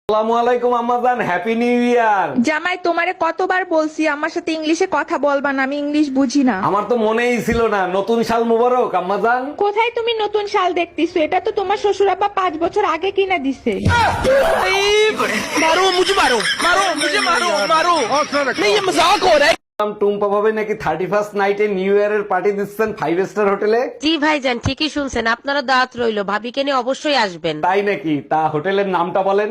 আসসালামু আলাইকুম আম্মাজান, happy new year. জামাই, তোমারে কতবার বলছি আমার সাথে ইংলিশে কথা বলবা না, আমি ইংলিশ বুঝি না। আমার তো মনেই ছিল না। নতুন সাল মুবারক আম্মাজান। কোথায় তুমি নতুন শাল দেখতেছো? এটা তো তোমার শ্বশুর আব্বা 5 বছর আগে কিনা দিছে। টুম্পা ভাবে নাকি 31st নাইটে নিউ ইয়ারের পার্টি দিচ্ছেন 5 স্টার হোটেলে। জি ভাইজান, ঠিকই শুনছেন, আপনারা দাওয়াত রইলো, ভাবিকে নিয়ে অবশ্যই আসবেন। তাই নাকি? তা হোটেলের নামটা বলেন।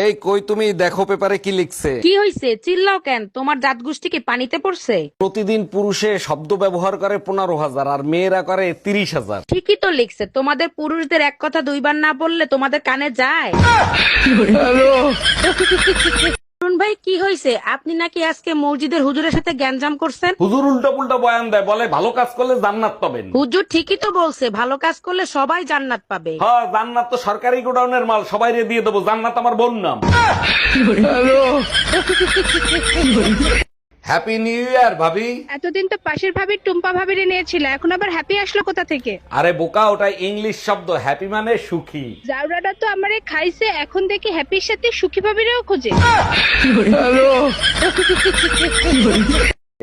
এই কই তুমি, দেখো পেপারে কি লিখছে। কি হইছে? চিল্লাও কেন? তোমার জাত গোষ্ঠী কি পানিতে পড়ছে? প্রতিদিন পুরুষে শব্দ ব্যবহার করে 15,000 আর মেয়েরা করে 30,000। ঠিকই তো লিখছে। তোমাদের পুরুষদের এক কথা দুইবার না বললে তোমাদের কানে যায়? অরুণ ভাই, কি হইছে? আপনি নাকি আজকে মসজিদের হুজুরের সাথে গ্যাঞ্জাম করছেন? হুজুর উল্টো পুল্টো বয়ান দেয়, বলে ভালো কাজ করলে জান্নাত পাবেন। হুজুর ঠিকই তো বলছে, ভালো কাজ করলে সবাই জান্নাত পাবে। হ্যাঁ, জান্নাত তো সরকারি গোডাউনের মাল, সবাইরে দিয়ে দেবো। জান্নাত আমার বোন নাম। হ্যাপি নিউ ইয়ার ভাবি। এতদিন তো পাশের ভাবির টুম্পা ভাবিরে নিয়েছিল, এখন আবার হ্যাপি আসলো কোথা থেকে? আরে বোকা, ওটা ইংলিশ শব্দ। হ্যাপি মানে সুখী। জাউরাটা তো আমারে খাইছে, এখন দেখি হ্যাপির সাথে সুখী ভাবিরেও খোঁজে।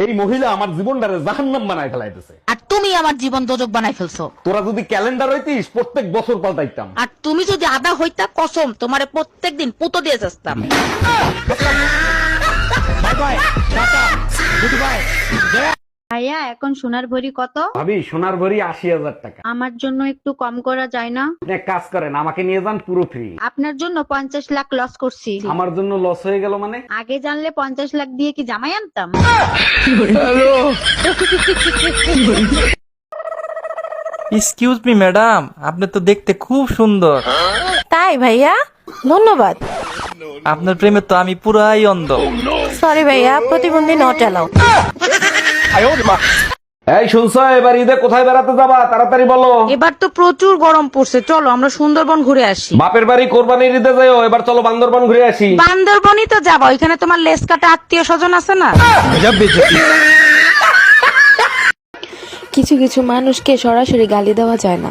এই মহিলা আমার জীবনটারে জাহান্নাম বানায় ফেলাইতেছে। আর তুমি আমার জীবন দোজক বানাই ফেলছো। তোরা যদি ক্যালেন্ডার হইতিস প্রত্যেক বছর পাল্টাইতাম। আর তুমি যদি আদা হইতা, কসম তোমারে প্রত্যেকদিন পুতো দিয়ে যাস্তাম। ভাইয়া, এখন সোনার ভরি কত? ভাবি, সোনার ভরি 80,000 টাকা। আমার জন্য একটু কম করা যায় না? আপনি এক কাজ করেন, আমাকে নিয়ে যান পুরো ফ্রি। আপনার জন্য 50 লাখ লস করছি। আমার জন্য লস হয়ে গেল মানে? আগে জানলে 50 লাখ দিয়ে কি জামাই আনতাম? এক্সকিউজ মি ম্যাডাম, আপনি তো দেখতে খুব সুন্দর। তাই ভাইয়া, ধন্যবাদ। আপনার প্রেমে তো আমি পুরাই অন্ধ। সরি ভাইয়া, প্রতিবন্ধী নট অ্যালাউড। এই শুনছো, এবার ঈদে কোথায় বেড়াতে যাবা? তাড়াতাড়ি বলো। এবার তো প্রচুর গরম পড়ছে, চলো আমরা সুন্দরবন ঘুরে আসি। বাপের বাড়ি কোরবানির ঈদে যাইও, এবার চলো বান্দরবান ঘুরে আসি। বান্দরবনই তো যাবো, ওইখানে তোমার লেস কাটা আত্মীয় স্বজন আছে না? কিছু কিছু মানুষকে সরাসরি গালি দেওয়া যায় না,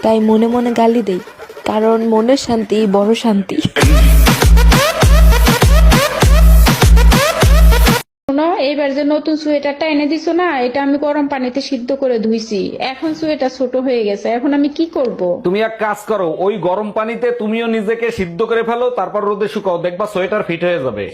তাই মনে মনে গালি দেই, কারণ মনের শান্তি বড় শান্তি। শোনো, এইবার যে নতুন সোয়েটারটা এনে দিছো না, এটা আমি গরম পানিতে সিদ্ধ করে ধুইছি। এখন সোয়েটার ছোট হয়ে গেছে, এখন আমি কি করব? তুমি এক কাজ করো, ওই গরম পানিতে তুমিও নিজেকে সিদ্ধ করে ফেলো, তারপর রোদে শুকাও, দেখবা সোয়েটার ফিট হয়ে যাবে।